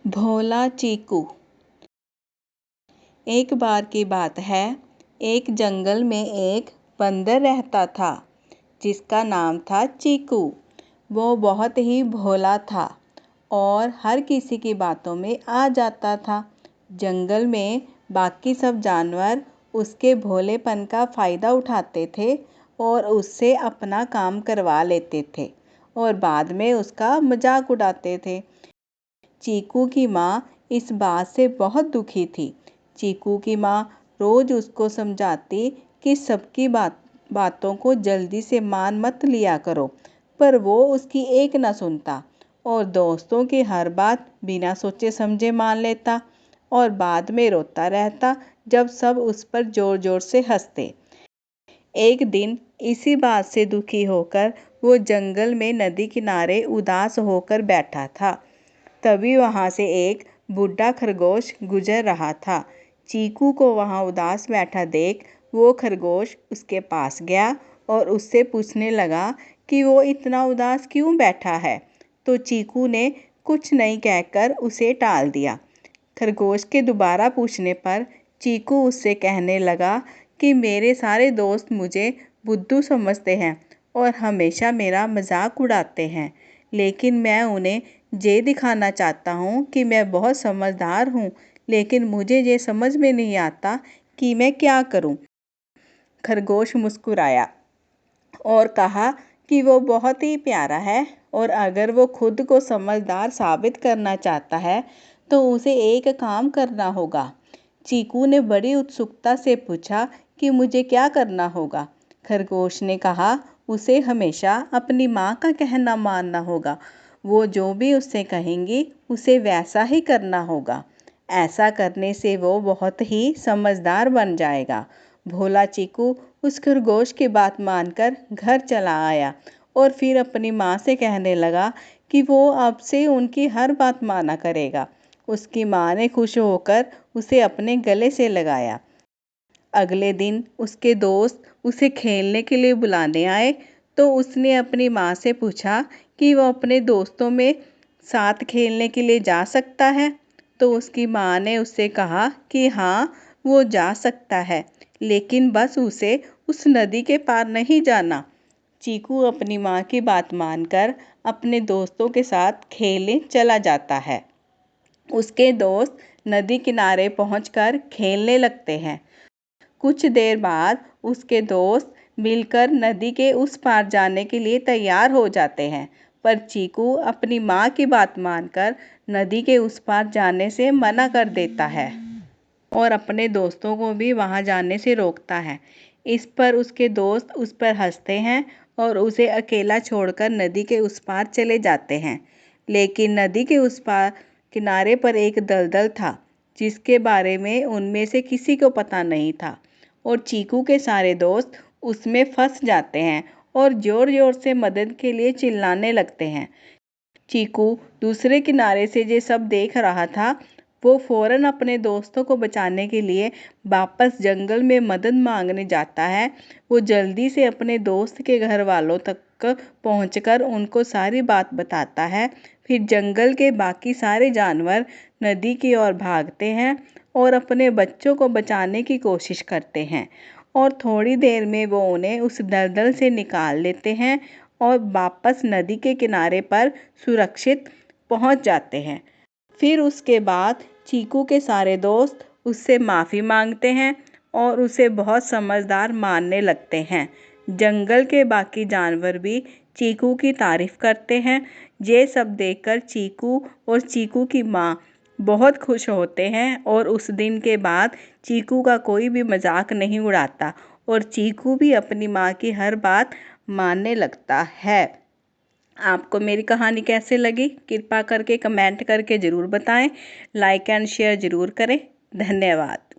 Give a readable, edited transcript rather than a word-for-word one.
भोला चीकू। एक बार की बात है, एक जंगल में एक बंदर रहता था जिसका नाम था चीकू। वो बहुत ही भोला था और हर किसी की बातों में आ जाता था। जंगल में बाकी सब जानवर उसके भोलेपन का फ़ायदा उठाते थे और उससे अपना काम करवा लेते थे और बाद में उसका मजाक उड़ाते थे। चीकू की माँ इस बात से बहुत दुखी थी। चीकू की माँ रोज़ उसको समझाती कि सबकी बातों को जल्दी से मान मत लिया करो, पर वो उसकी एक न सुनता और दोस्तों की हर बात बिना सोचे समझे मान लेता और बाद में रोता रहता जब सब उस पर ज़ोर ज़ोर से हंसते। एक दिन इसी बात से दुखी होकर वो जंगल में नदी किनारे उदास होकर बैठा था। तभी वहाँ से एक बूढ़ा खरगोश गुजर रहा था। चीकू को वहाँ उदास बैठा देख वो खरगोश उसके पास गया और उससे पूछने लगा कि वो इतना उदास क्यों बैठा है। तो चीकू ने कुछ नहीं कहकर उसे टाल दिया। खरगोश के दोबारा पूछने पर चीकू उससे कहने लगा कि मेरे सारे दोस्त मुझे बुद्धू समझते हैं और हमेशा मेरा मजाक उड़ाते हैं, लेकिन मैं उन्हें ये दिखाना चाहता हूँ कि मैं बहुत समझदार हूँ, लेकिन मुझे ये समझ में नहीं आता कि मैं क्या करूँ। खरगोश मुस्कुराया और कहा कि वो बहुत ही प्यारा है और अगर वो खुद को समझदार साबित करना चाहता है तो उसे एक काम करना होगा। चीकू ने बड़ी उत्सुकता से पूछा कि मुझे क्या करना होगा। खरगोश ने कहा उसे हमेशा अपनी माँ का कहना मानना होगा। वो जो भी उससे कहेंगी उसे वैसा ही करना होगा। ऐसा करने से वो बहुत ही समझदार बन जाएगा। भोला चीकू उस खरगोश की बात मानकर घर चला आया और फिर अपनी माँ से कहने लगा कि वो अब से उनकी हर बात माना करेगा। उसकी माँ ने खुश होकर उसे अपने गले से लगाया। अगले दिन उसके दोस्त उसे खेलने के लिए बुलाने आए तो उसने अपनी माँ से पूछा कि वो अपने दोस्तों में साथ खेलने के लिए जा सकता है। तो उसकी माँ ने उससे कहा कि हाँ, वो जा सकता है, लेकिन बस उसे उस नदी के पार नहीं जाना। चीकू अपनी माँ की बात मानकर अपने दोस्तों के साथ खेलने चला जाता है। उसके दोस्त नदी किनारे पहुंचकर खेलने लगते हैं। कुछ देर बाद उसके दोस्त मिलकर नदी के उस पार जाने के लिए तैयार हो जाते हैं, पर चीकू अपनी माँ की बात मानकर नदी के उस पार जाने से मना कर देता है और अपने दोस्तों को भी वहाँ जाने से रोकता है। इस पर उसके दोस्त उस पर हंसते हैं और उसे अकेला छोड़कर नदी के उस पार चले जाते हैं। लेकिन नदी के उस पार किनारे पर एक दलदल था जिसके बारे में उनमें से किसी को पता नहीं था और चीकू के सारे दोस्त उसमें फंस जाते हैं और ज़ोर ज़ोर से मदद के लिए चिल्लाने लगते हैं। चीकू दूसरे किनारे से ये सब देख रहा था। वो फौरन अपने दोस्तों को बचाने के लिए वापस जंगल में मदद मांगने जाता है। वो जल्दी से अपने दोस्त के घर वालों तक पहुंचकर उनको सारी बात बताता है। फिर जंगल के बाकी सारे जानवर नदी की ओर भागते हैं और अपने बच्चों को बचाने की कोशिश करते हैं और थोड़ी देर में वो उन्हें उस दलदल से निकाल लेते हैं और वापस नदी के किनारे पर सुरक्षित पहुंच जाते हैं। फिर उसके बाद चीकू के सारे दोस्त उससे माफ़ी मांगते हैं और उसे बहुत समझदार मानने लगते हैं। जंगल के बाकी जानवर भी चीकू की तारीफ करते हैं। ये सब देखकर चीकू और चीकू की माँ बहुत खुश होते हैं और उस दिन के बाद चीकू का कोई भी मजाक नहीं उड़ाता और चीकू भी अपनी माँ की हर बात मानने लगता है। आपको मेरी कहानी कैसे लगी कृपया करके कमेंट करके ज़रूर बताएं। लाइक एंड शेयर ज़रूर करें। धन्यवाद।